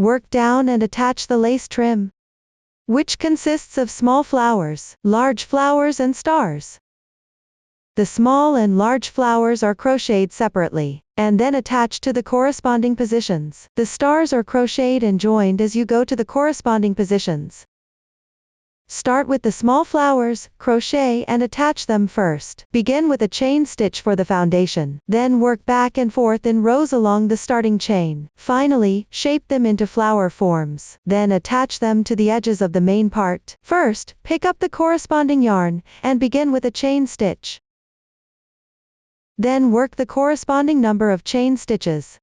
Work down and attach the lace trim, which consists of small flowers, large flowers and stars. The small and large flowers are crocheted separately, and then attached to the corresponding positions. The stars are crocheted and joined as you go to the corresponding positions. Start with the small flowers, crochet and attach them first. Begin with a chain stitch for the foundation, then work back and forth in rows along the starting chain. Finally, shape them into flower forms, then attach them to the edges of the main part. First, pick up the corresponding yarn, and begin with a chain stitch. Then work the corresponding number of chain stitches.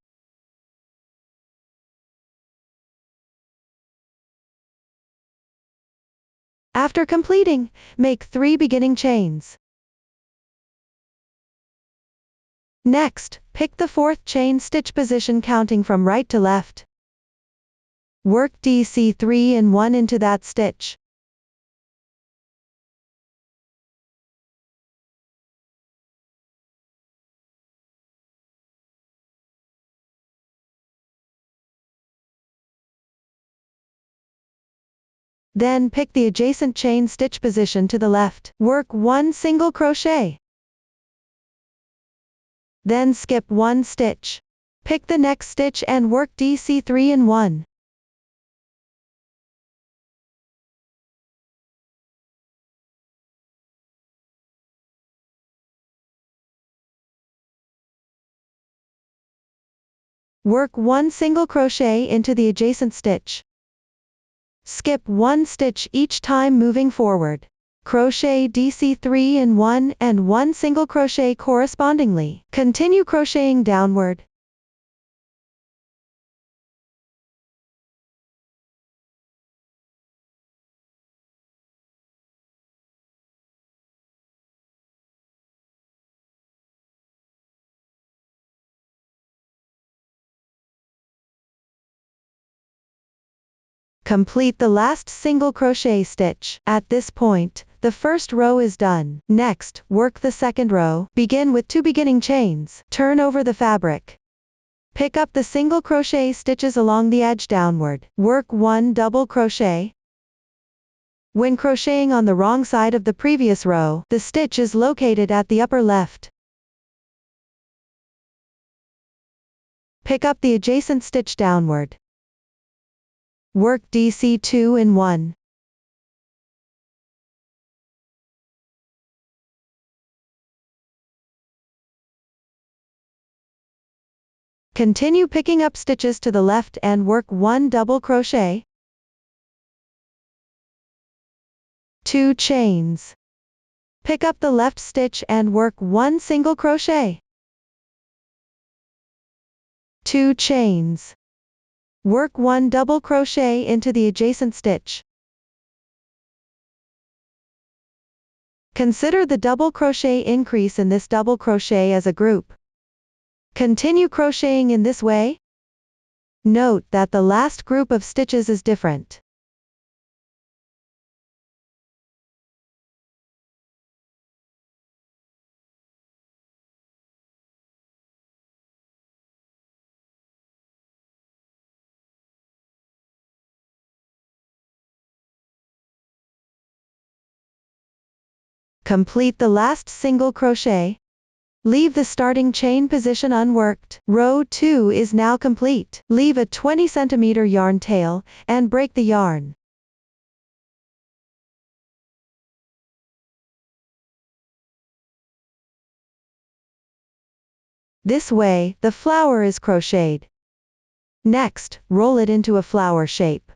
After completing, make 3 beginning chains. Next, pick the 4th chain stitch position counting from right to left. Work DC 3 and 1 into that stitch. Then pick the adjacent chain stitch position to the left. Work 1 single crochet. Then skip 1 stitch. Pick the next stitch and work DC 3 and 1. Work 1 single crochet into the adjacent stitch. Skip 1 stitch each time moving forward. Crochet DC 3 and 1 single crochet correspondingly. Continue crocheting downward. Complete the last single crochet stitch. At this point, the first row is done. Next, work the second row. Begin with 2 beginning chains. Turn over the fabric. Pick up the single crochet stitches along the edge downward. Work 1 double crochet. When crocheting on the wrong side of the previous row, the stitch is located at the upper left. Pick up the adjacent stitch downward. Work DC 2 and 1. Continue picking up stitches to the left and work 1 double crochet, 2 chains. Pick up the left stitch and work 1 single crochet, 2 chains. Work 1 double crochet into the adjacent stitch. Consider the double crochet increase in this double crochet as a group. Continue crocheting in this way. Note that the last group of stitches is different. Complete the last single crochet. Leave the starting chain position unworked. Row 2 is now complete. Leave a 20 cm yarn tail, and break the yarn. This way, the flower is crocheted. Next, roll it into a flower shape.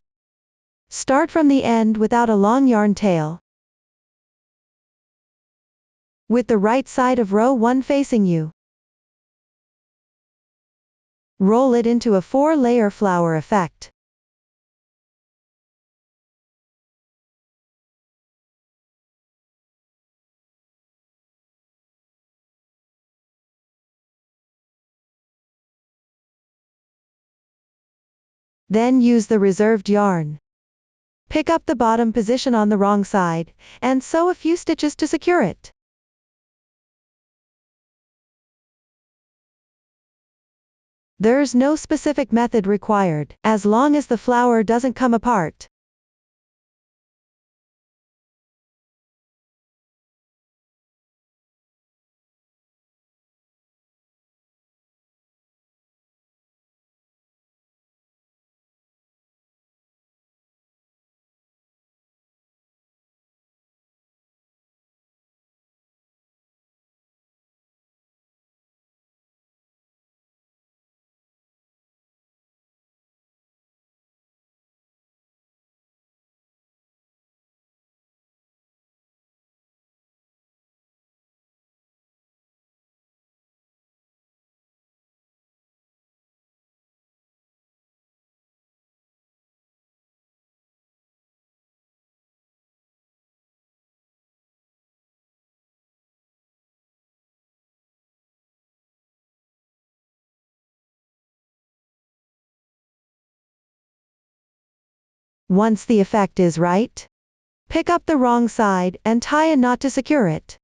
Start from the end without a long yarn tail, with the right side of row 1 facing you. Roll it into a 4-layer flower effect. Then use the reserved yarn. Pick up the bottom position on the wrong side, and sew a few stitches to secure it. There's no specific method required, as long as the flower doesn't come apart. Once the effect is right, pick up the wrong side and tie a knot to secure it.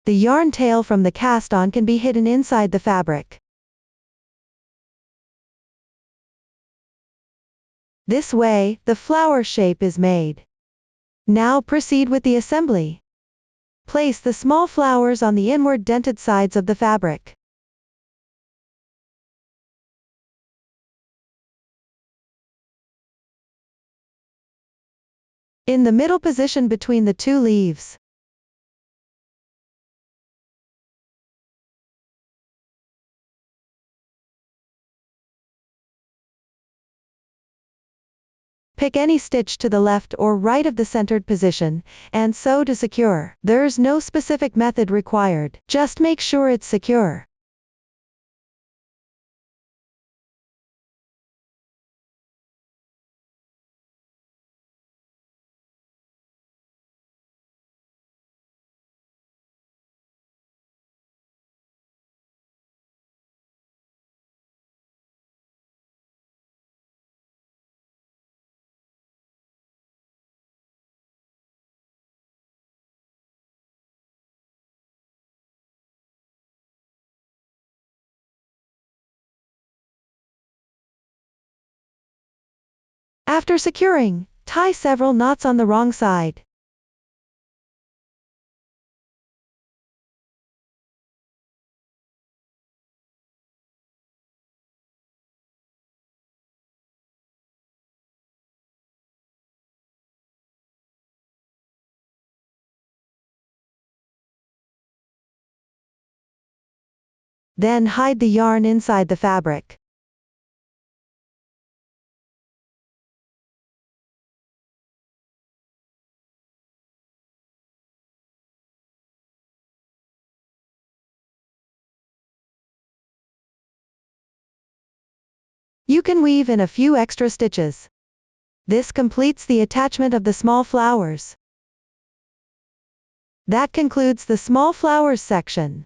The yarn tail from the cast-on can be hidden inside the fabric. This way, the flower shape is made. Now proceed with the assembly. Place the small flowers on the inward dented sides of the fabric. In the middle position between the two leaves. Pick any stitch to the left or right of the centered position, and sew to secure. There's no specific method required, just make sure it's secure. After securing, tie several knots on the wrong side. Then hide the yarn inside the fabric. You can weave in a few extra stitches. This completes the attachment of the small flowers. That concludes the small flowers section.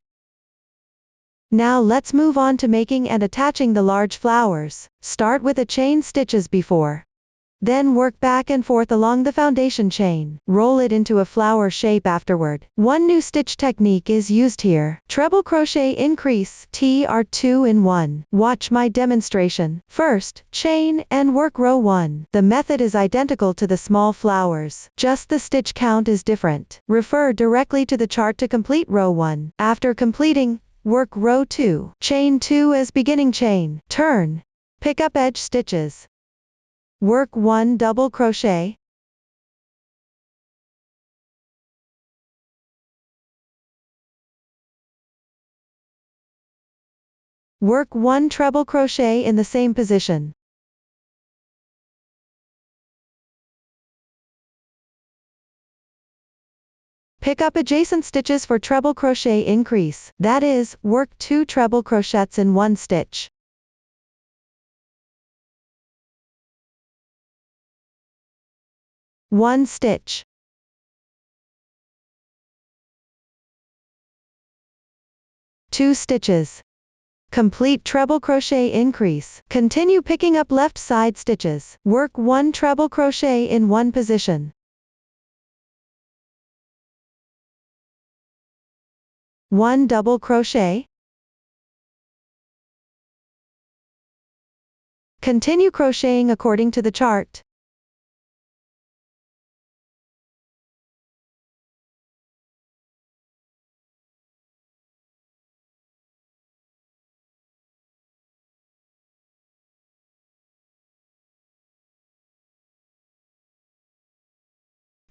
Now let's move on to making and attaching the large flowers. Start with a chain stitch as before. Then work back and forth along the foundation chain. Roll it into a flower shape afterward. One new stitch technique is used here. Treble crochet increase Pt2 in 1. Watch my demonstration. First, chain and work row 1. The method is identical to the small flowers, just the stitch count is different. Refer directly to the chart to complete row 1. After completing, work row 2. Chain 2 as beginning chain. Turn. Pick up edge stitches. Work 1 double crochet. Work 1 treble crochet in the same position. Pick up adjacent stitches for treble crochet increase, that is, work 2 treble crochets in 1 stitch. One stitch. Two stitches. Complete treble crochet increase. Continue picking up left side stitches. Work 1 treble crochet in one position. 1 double crochet. Continue crocheting according to the chart.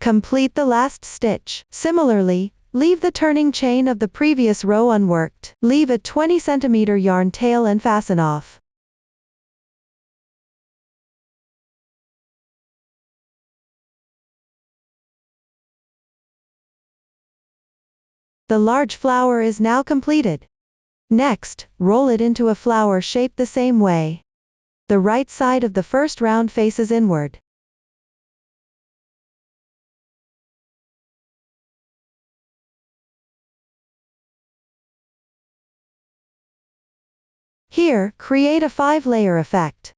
Complete the last stitch. Similarly, leave the turning chain of the previous row unworked. Leave a 20 cm yarn tail and fasten off. The large flower is now completed. Next, roll it into a flower shape the same way. The right side of the first round faces inward. Here, create a 5-layer effect.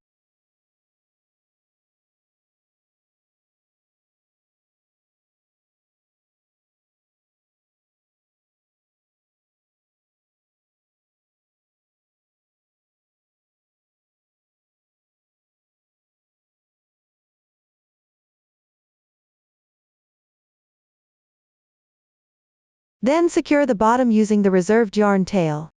Then secure the bottom using the reserved yarn tail.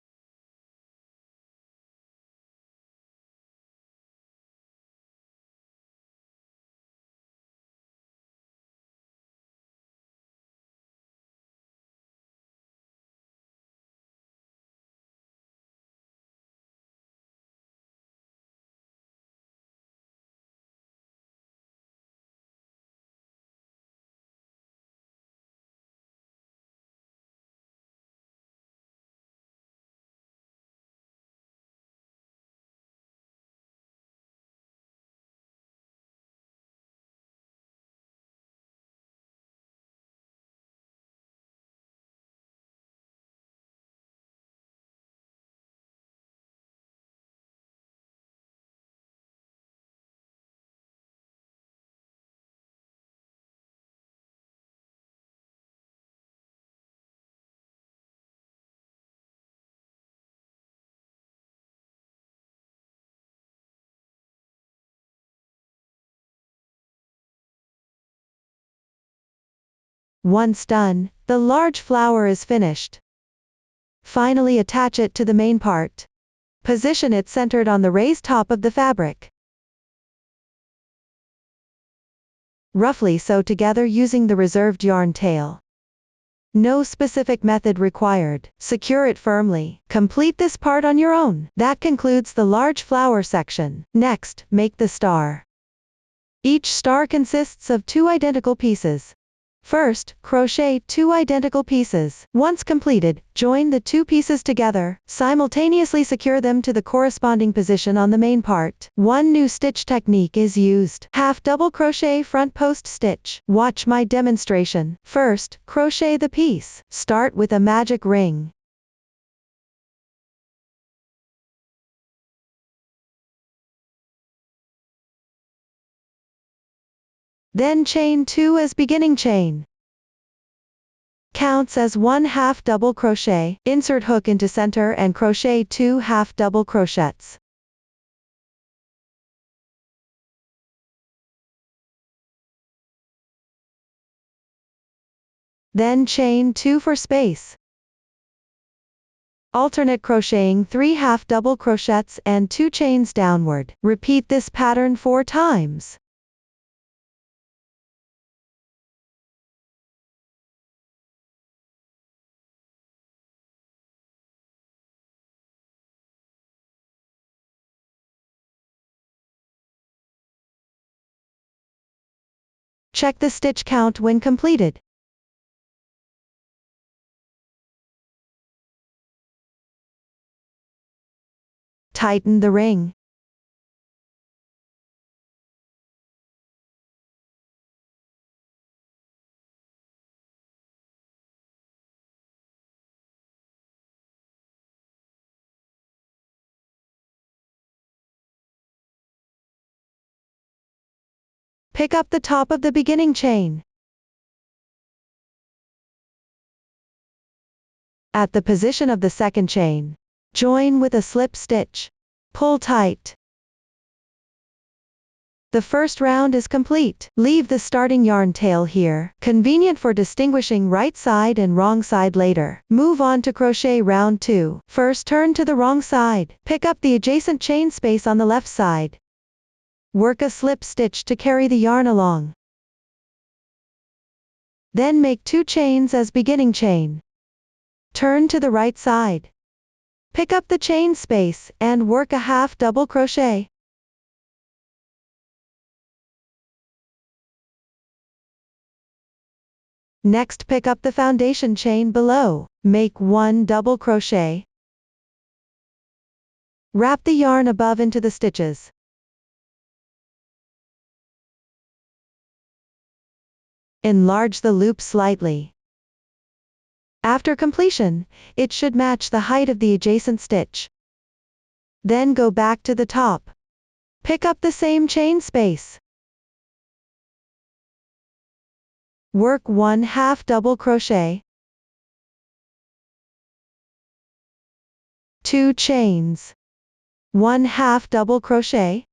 Once done, the large flower is finished. Finally, attach it to the main part. Position it centered on the raised top of the fabric. Roughly sew together using the reserved yarn tail. No specific method required. Secure it firmly. Complete this part on your own. That concludes the large flower section. Next, make the star. Each star consists of 2 identical pieces. First, crochet 2 identical pieces. Once completed, join the 2 pieces together, simultaneously secure them to the corresponding position on the main part. One new stitch technique is used. Half double crochet front post stitch. Watch my demonstration. First, crochet the piece. Start with a magic ring. Then chain 2 as beginning chain. Counts as 1 half double crochet. Insert hook into center and crochet 2 half double crochets. Then chain 2 for space. Alternate crocheting 3 half double crochets and 2 chains downward. Repeat this pattern 4 times. Check the stitch count when completed. Tighten the ring. pick up the top of the beginning chain. At the position of the second chain, join with a slip stitch. Pull tight. The first round is complete. Leave the starting yarn tail here, convenient for distinguishing right side and wrong side later. Move on to crochet round 2. First turn to the wrong side. Pick up the adjacent chain space on the left side. Work a slip stitch to carry the yarn along. Then make 2 chains as beginning chain. Turn to the right side. Pick up the chain space, and work a half double crochet. Next pick up the foundation chain below. Make 1 double crochet. Wrap the yarn above into the stitches. Enlarge the loop slightly. After completion, it should match the height of the adjacent stitch. Then go back to the top. Pick up the same chain space. Work 1 half double crochet. 2 chains. 1 half double crochet.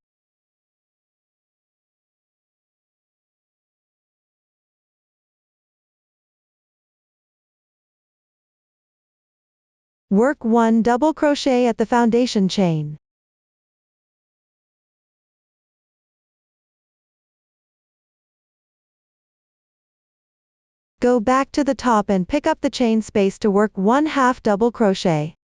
Work 1 double crochet at the foundation chain. Go back to the top and pick up the chain space to work 1 half double crochet.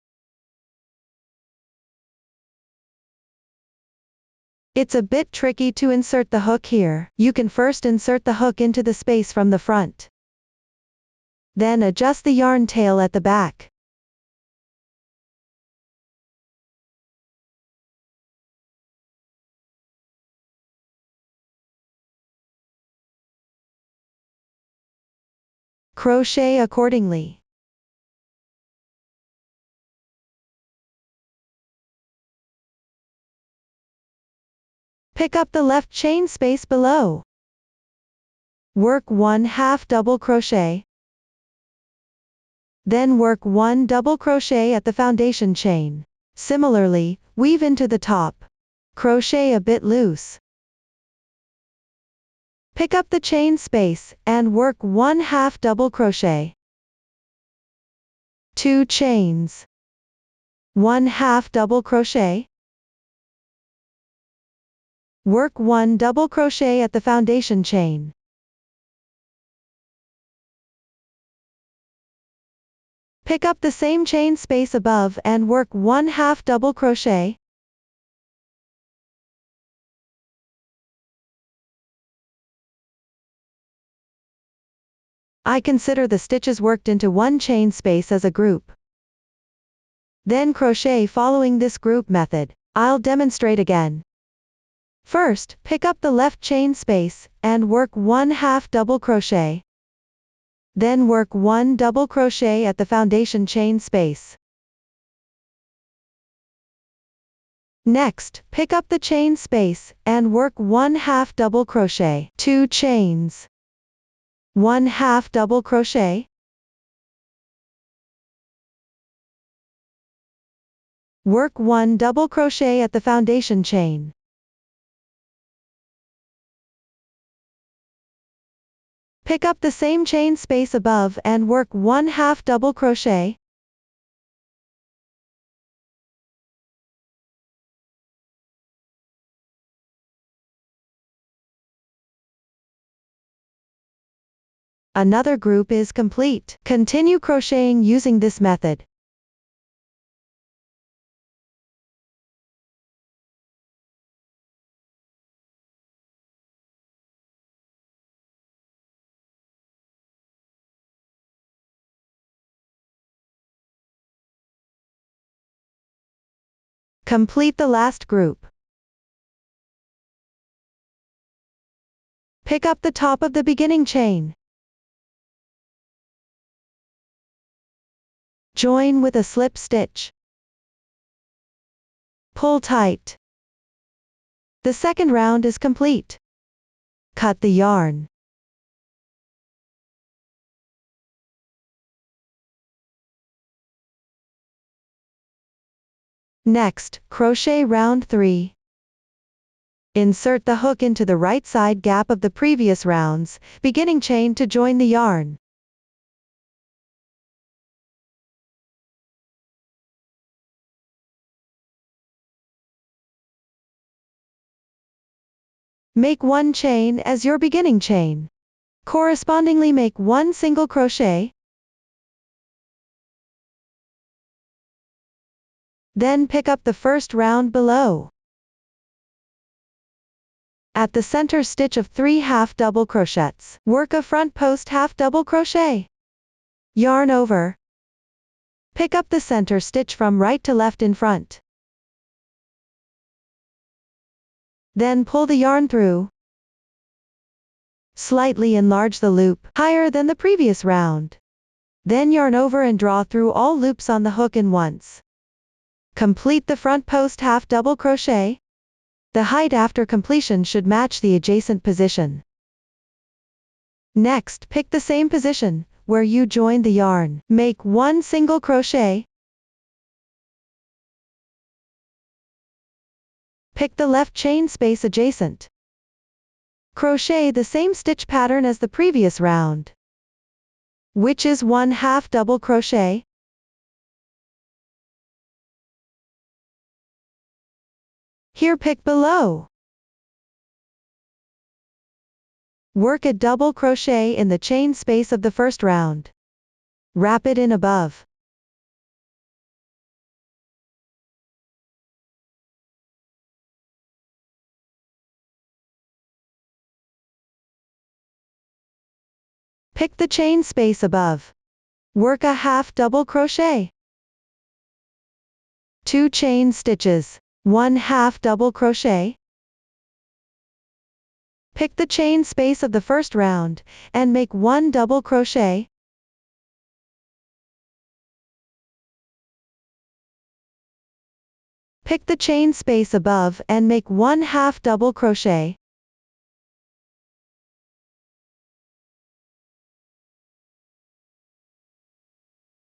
It's a bit tricky to insert the hook here. You can first insert the hook into the space from the front. Then adjust the yarn tail at the back. Crochet accordingly. Pick up the left chain space below. Work 1 half double crochet. Then work 1 double crochet at the foundation chain. Similarly, weave into the top. Crochet a bit loose. Pick up the chain space, and work 1 half double crochet. 2 chains. 1 half double crochet. Work 1 double crochet at the foundation chain. Pick up the same chain space above and work 1 half double crochet. I consider the stitches worked into one chain space as a group. Then crochet following this group method. I'll demonstrate again. First, pick up the left chain space, and work 1 half double crochet. Then work 1 double crochet at the foundation chain space. Next, pick up the chain space, and work 1 half double crochet. 2 chains. 1 half double crochet. Work 1 double crochet at the foundation chain. Pick up the same chain space above and work 1 half double crochet. Another group is complete. Continue crocheting using this method. Complete the last group. Pick up the top of the beginning chain. Join with a slip stitch. Pull tight. The second round is complete. Cut the yarn. Next, crochet round 3. Insert the hook into the right side gap of the previous rounds, beginning chain to join the yarn. Make 1 chain as your beginning chain. Correspondingly make 1 single crochet. Then pick up the first round below. At the center stitch of 3 half double crochets, work a front post half double crochet. Yarn over. Pick up the center stitch from right to left in front. Then pull the yarn through. Slightly enlarge the loop, higher than the previous round. Then yarn over and draw through all loops on the hook in once. Complete the front post half double crochet. The height after completion should match the adjacent position. Next, pick the same position, where you joined the yarn. Make 1 single crochet. Pick the left chain space adjacent. Crochet the same stitch pattern as the previous round, which is 1 half double crochet. Here pick below. Work a double crochet in the chain space of the first round. Wrap it in above. Pick the chain space above. Work a half double crochet. 2 chain stitches, 1 half double crochet. Pick the chain space of the first round, and make 1 double crochet. Pick the chain space above and make 1 half double crochet.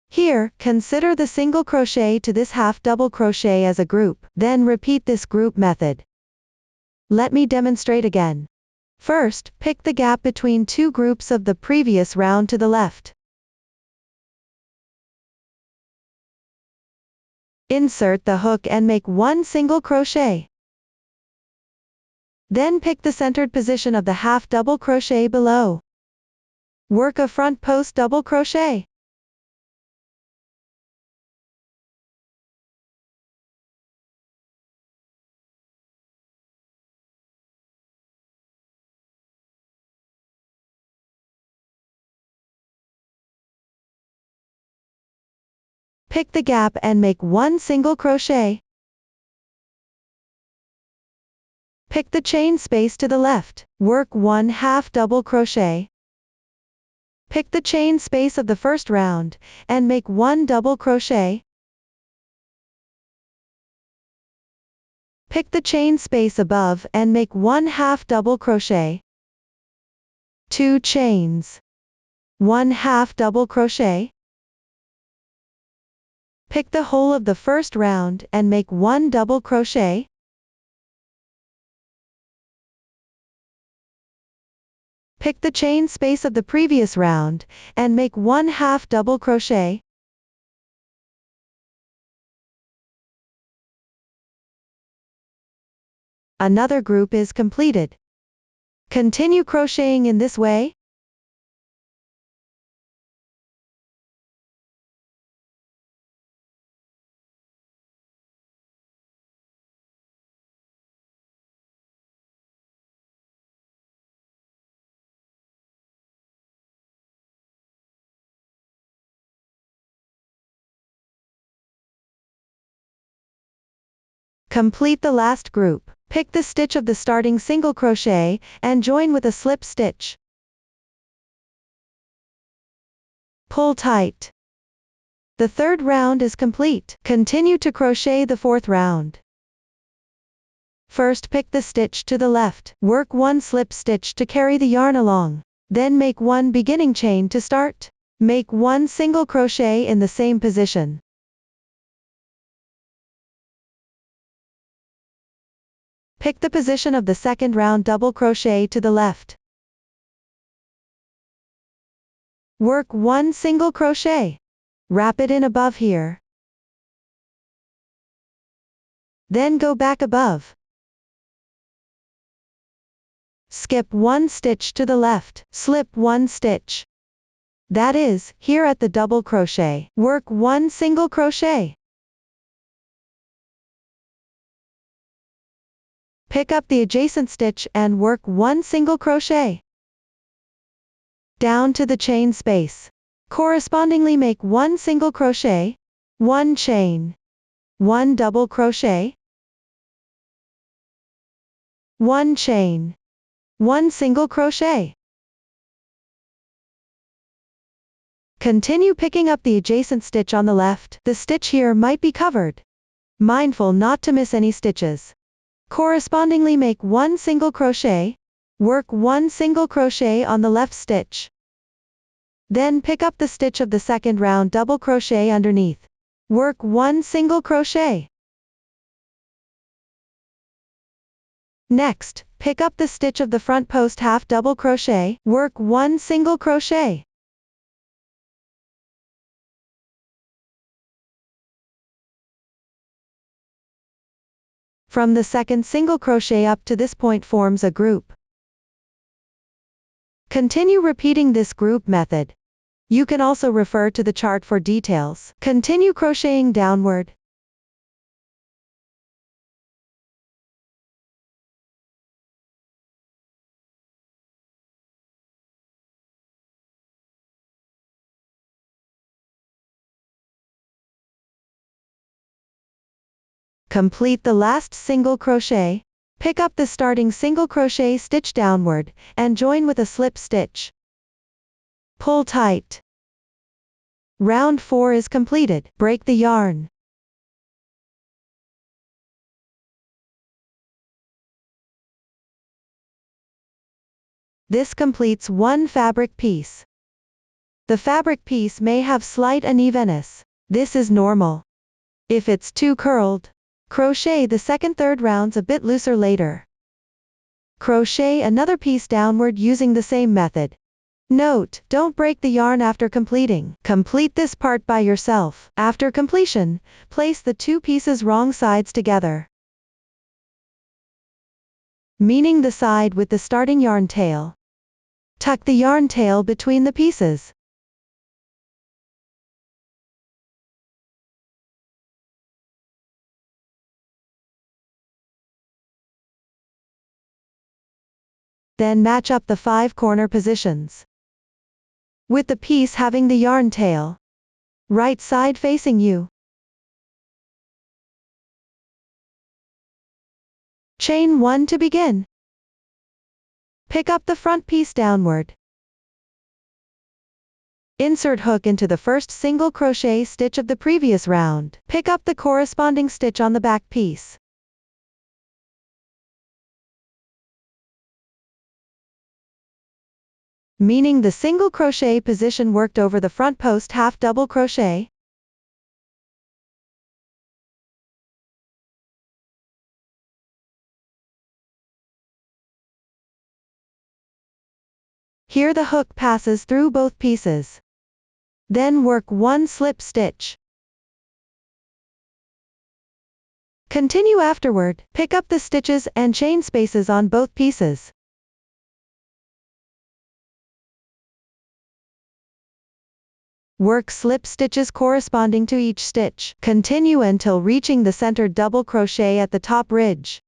Here, consider the single crochet to this half double crochet as a group, then repeat this group method. Let me demonstrate again. First, pick the gap between 2 groups of the previous round to the left. Insert the hook and make 1 single crochet. Then pick the centered position of the half double crochet below. Work a front post double crochet. Pick the gap and make 1 single crochet. Pick the chain space to the left, work 1 half double crochet. Pick the chain space of the first round, and make 1 double crochet. Pick the chain space above and make 1 half double crochet. 2 chains. 1 half double crochet. Pick the whole of the first round and make 1 double crochet. Pick the chain space of the previous round, and make 1 half double crochet. Another group is completed. Continue crocheting in this way. Complete the last group. Pick the stitch of the starting single crochet, and join with a slip stitch. Pull tight. The third round is complete. Continue to crochet the fourth round. First pick the stitch to the left. Work 1 slip stitch to carry the yarn along. Then make 1 beginning chain to start. Make 1 single crochet in the same position. Pick the position of the second round double crochet to the left. Work 1 single crochet. Wrap it in above here. Then go back above. Skip 1 stitch to the left, slip 1 stitch. That is, here at the double crochet. Work 1 single crochet. Pick up the adjacent stitch and work 1 single crochet. Down to the chain space. Correspondingly make 1 single crochet, 1 chain, 1 double crochet, 1 chain, 1 single crochet. Continue picking up the adjacent stitch on the left. The stitch here might be covered. Mindful not to miss any stitches. Correspondingly make 1 single crochet, work 1 single crochet on the left stitch. Then pick up the stitch of the second round double crochet underneath. Work 1 single crochet. Next, pick up the stitch of the front post half double crochet, work 1 single crochet. From the second single crochet up to this point forms a group. Continue repeating this group method. You can also refer to the chart for details. Continue crocheting downward. Complete the last single crochet. Pick up the starting single crochet stitch downward, and join with a slip stitch. Pull tight. Round 4 is completed. Break the yarn. This completes one fabric piece. The fabric piece may have slight unevenness. This is normal. If it's too curled, crochet the second third rounds a bit looser later. Crochet another piece downward using the same method. Note, don't break the yarn after completing. Complete this part by yourself. After completion, place the 2 pieces wrong sides together, meaning the side with the starting yarn tail. Tuck the yarn tail between the pieces. Then match up the 5 corner positions, with the piece having the yarn tail right side facing you. Chain 1 to begin. Pick up the front piece downward. Insert hook into the first single crochet stitch of the previous round. Pick up the corresponding stitch on the back piece. Meaning the single crochet position worked over the front post half double crochet. Here the hook passes through both pieces. Then work 1 slip stitch. Continue afterward. Pick up the stitches and chain spaces on both pieces. Work slip stitches corresponding to each stitch. Continue until reaching the centered double crochet at the top ridge.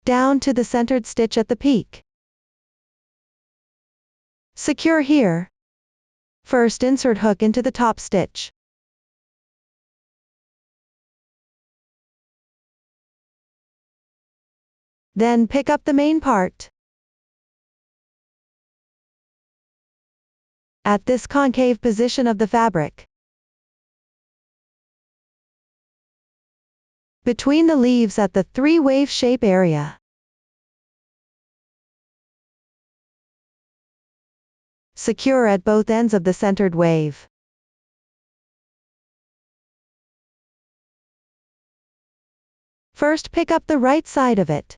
Down to the centered stitch at the peak. Secure here. First, insert hook into the top stitch. Then pick up the main part. At this concave position of the fabric, between the leaves at the 3-wave shape area, secure at both ends of the centered wave. First, pick up the right side of it.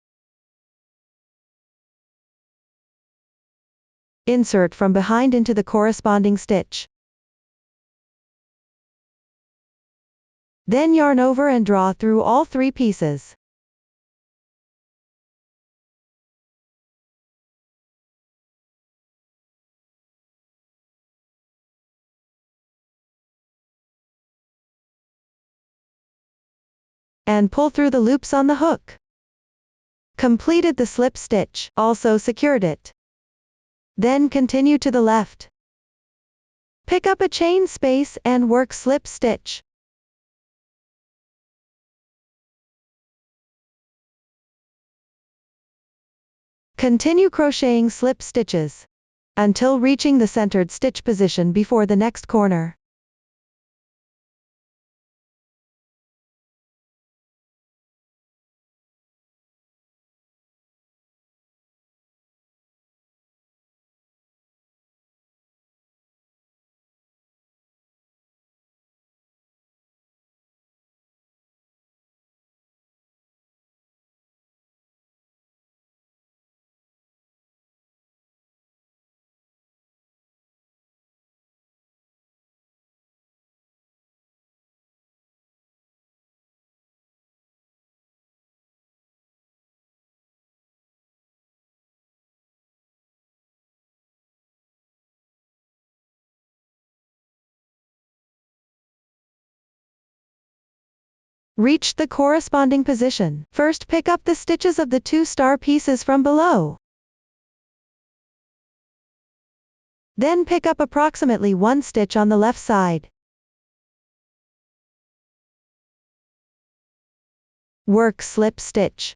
Insert from behind into the corresponding stitch. Then yarn over and draw through all 3 pieces. And pull through the loops on the hook. Completed the slip stitch, also secured it. Then continue to the left. Pick up a chain space and work slip stitch. Continue crocheting slip stitches until reaching the centered stitch position before the next corner. Reach the corresponding position. First, pick up the stitches of the 2 star pieces from below. Then pick up approximately 1 stitch on the left side. Work slip stitch.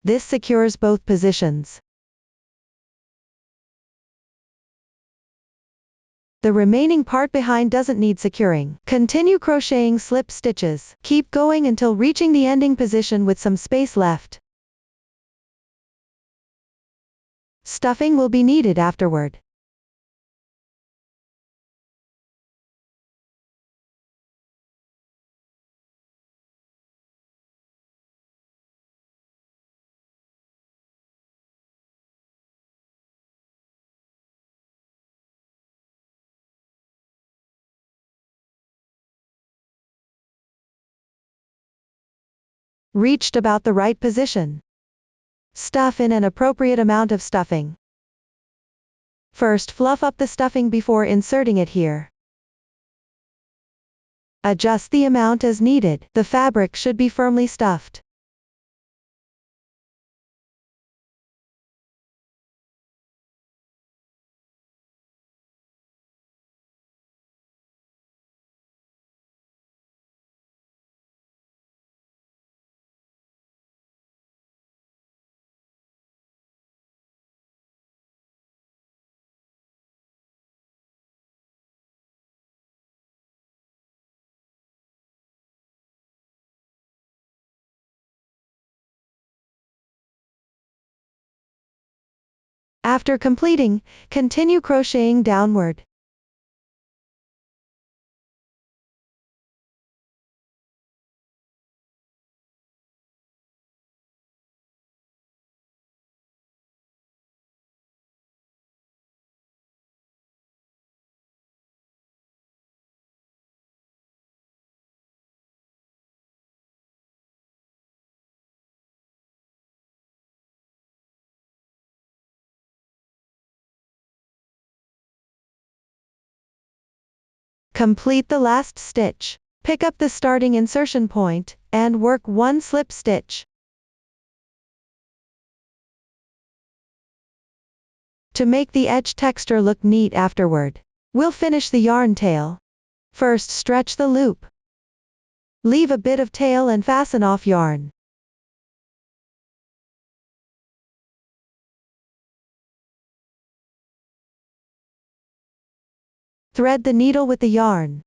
This secures both positions. The remaining part behind doesn't need securing. Continue crocheting slip stitches. Keep going until reaching the ending position with some space left. Stuffing will be needed afterward. Reached about the right position. Stuff in an appropriate amount of stuffing. First, fluff up the stuffing before inserting it here. Adjust the amount as needed. The fabric should be firmly stuffed. After completing, continue crocheting downward. Complete the last stitch. Pick up the starting insertion point, and work 1 slip stitch. to make the edge texture look neat afterward. We'll finish the yarn tail. First, stretch the loop. Leave a bit of tail and fasten off yarn. Thread the needle with the yarn.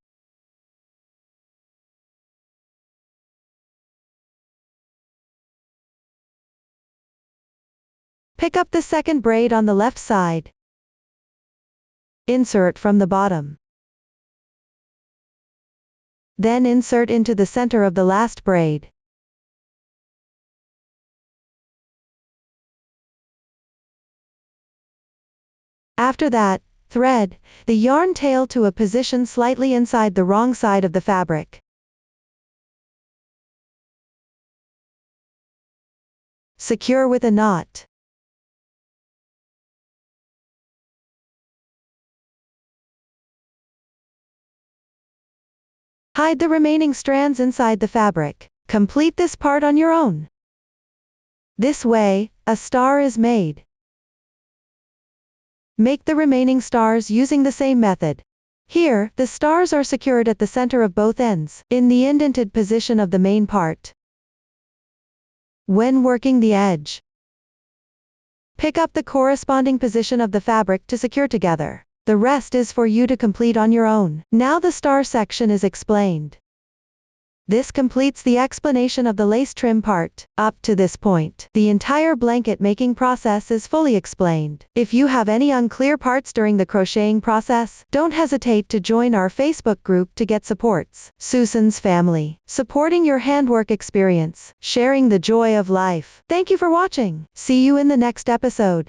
Pick up the second braid on the left side. Insert from the bottom. Then insert into the center of the last braid. After that, thread the yarn tail to a position slightly inside the wrong side of the fabric. Secure with a knot. Hide the remaining strands inside the fabric. Complete this part on your own. This way, a star is made. Make the remaining stars using the same method. Here, the stars are secured at the center of both ends, in the indented position of the main part. When working the edge, pick up the corresponding position of the fabric to secure together. The rest is for you to complete on your own. Now the star section is explained. This completes the explanation of the lace trim part. Up to this point, the entire blanket making process is fully explained. If you have any unclear parts during the crocheting process, don't hesitate to join our Facebook group to get supports. Susan's family, supporting your handwork experience, sharing the joy of life. Thank you for watching. See you in the next episode.